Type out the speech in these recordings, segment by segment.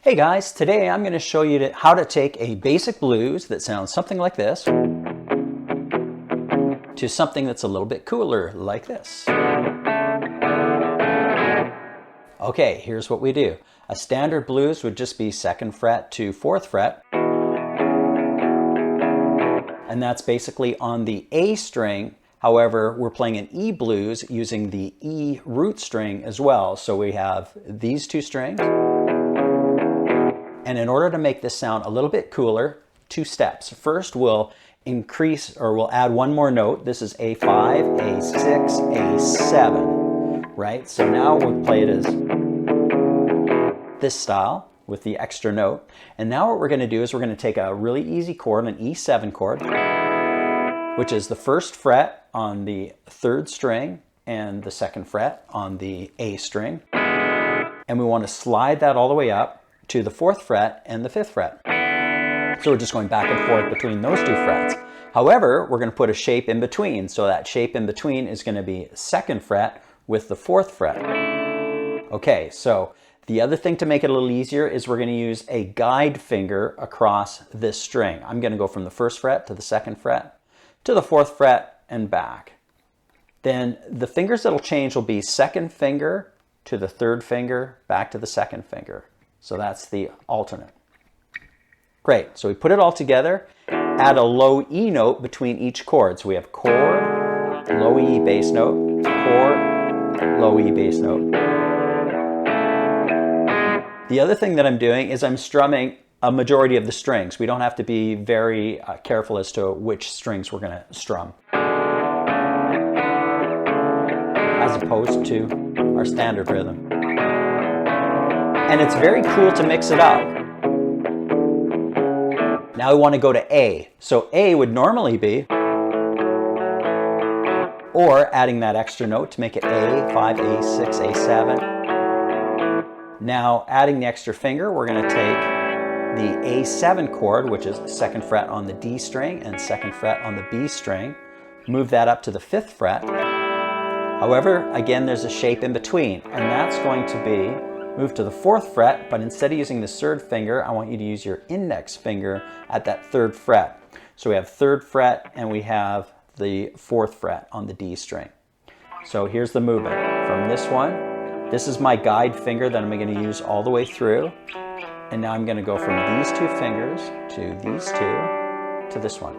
Hey guys, today I'm going to show you how to take a basic blues that sounds something like this to something that's a little bit cooler like this. Okay, here's what we do. A standard blues would just be 2nd fret to 4th fret. And that's basically on the A string. However, we're playing an E blues using the E root string as well. So we have these two strings. And in order to make this sound a little bit cooler, 2 steps. First, we'll increase, or we'll add one more note. This is A5, A6, A7, right? So now we'll play it as this style with the extra note. And now what we're going to do is we're going to take a really easy chord, an E7 chord, which is the 1st fret on the 3rd string and the 2nd fret on the A string. And we want to slide that all the way up to the 4th fret and the 5th fret. So we're just going back and forth between those 2 frets. However, we're going to put a shape in between. So that shape in between is going to be 2nd fret with the 4th fret. Okay, so the other thing to make it a little easier is we're going to use a guide finger across this string. I'm going to go from the 1st fret to the 2nd fret to the 4th fret and back. Then the fingers that'll change will be 2nd finger to the 3rd finger, back to the 2nd finger. So that's the alternate. Great, so we put it all together, add a low E note between each chord. So we have chord, low E bass note, chord, low E bass note. The other thing that I'm doing is I'm strumming a majority of the strings. We don't have to be very careful as to which strings we're going to strum, as opposed to our standard rhythm. And it's very cool to mix it up. Now we want to go to A. So A would normally be, or adding that extra note to make it A5, A6, A7. Now adding the extra finger, we're going to take the A7 chord, which is 2nd fret on the D string and 2nd fret on the B string, move that up to the 5th fret. However, again, there's a shape in between, and that's going to be move to the 4th fret, but instead of using the 3rd finger, I want you to use your index finger at that 3rd fret. So we have 3rd fret and we have the 4th fret on the D string. So here's the movement from this one. This is my guide finger that I'm going to use all the way through. And now I'm going to go from these 2 fingers to these 2 to this one.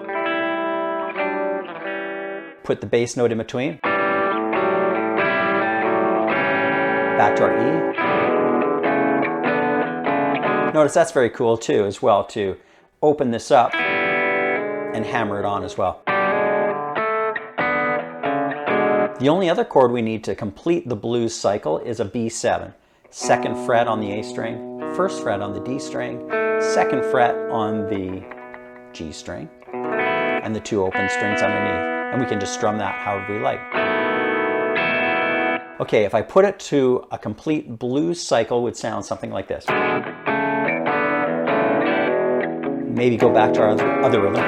Put the bass note in between. Back to our E. Notice that's very cool too, as well, to open this up and hammer it on as well. The only other chord we need to complete the blues cycle is a B7. 2nd fret on the A string, 1st fret on the D string, 2nd fret on the G string, and the 2 open strings underneath. And we can just strum that however we like. Okay, if I put it to a complete blues cycle, it would sound something like this. Maybe go back to our other rhythm.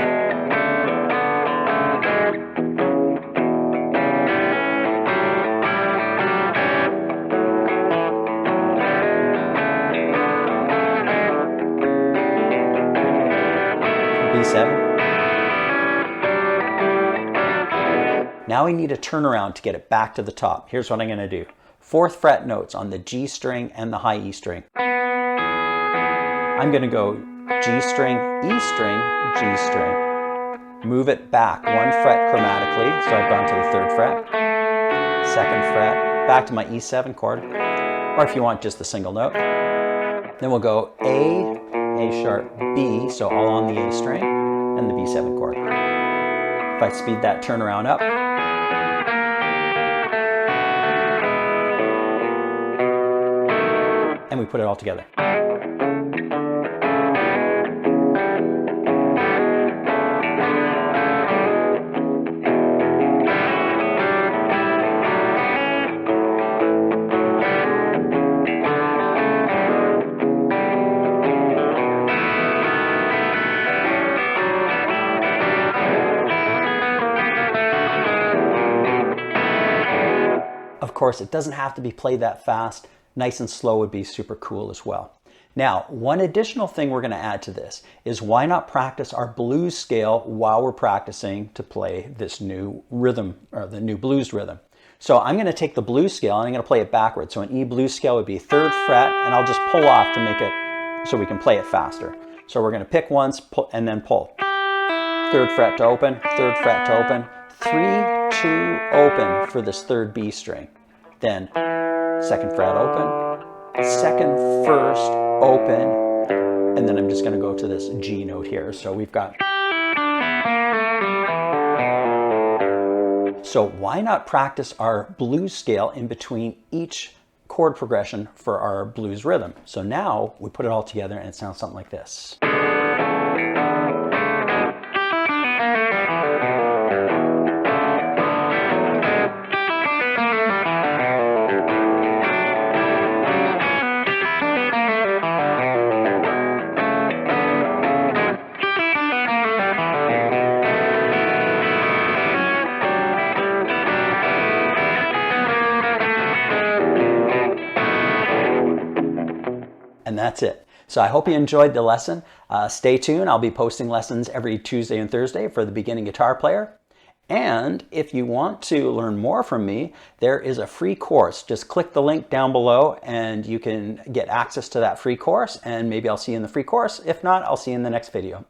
B7. Now we need a turnaround to get it back to the top. Here's what I'm going to do. 4th fret notes on the G string and the high E string. I'm going to go G string, E string, G string. Move it back 1 fret chromatically, so I've gone to the 3rd fret, 2nd fret, back to my E7 chord, or if you want just the single note. Then we'll go A sharp, B, so all on the A string, and the B7 chord. If I speed that turnaround up, and we put it all together. Of course, it doesn't have to be played that fast. Nice and slow would be super cool as well. Now, one additional thing we're going to add to this is why not practice our blues scale while we're practicing to play this new rhythm, or the new blues rhythm. So I'm going to take the blues scale and I'm going to play it backwards. So an E blues scale would be 3rd fret, and I'll just pull off to make it so we can play it faster. So we're going to pick once, pull, and then pull. 3rd fret to open, 3rd fret to open, 3, 2, open for this 3rd B string. Then 2nd fret open, 2nd, 1st, open, and then I'm just going to go to this G note here. So we've got... So why not practice our blues scale in between each chord progression for our blues rhythm? So now we put it all together and it sounds something like this. And that's it. So I hope you enjoyed the lesson. Stay tuned. I'll be posting lessons every Tuesday and Thursday for the beginning guitar player. And if you want to learn more from me, there is a free course. Just click the link down below and you can get access to that free course, and maybe I'll see you in the free course. If not, I'll see you in the next video.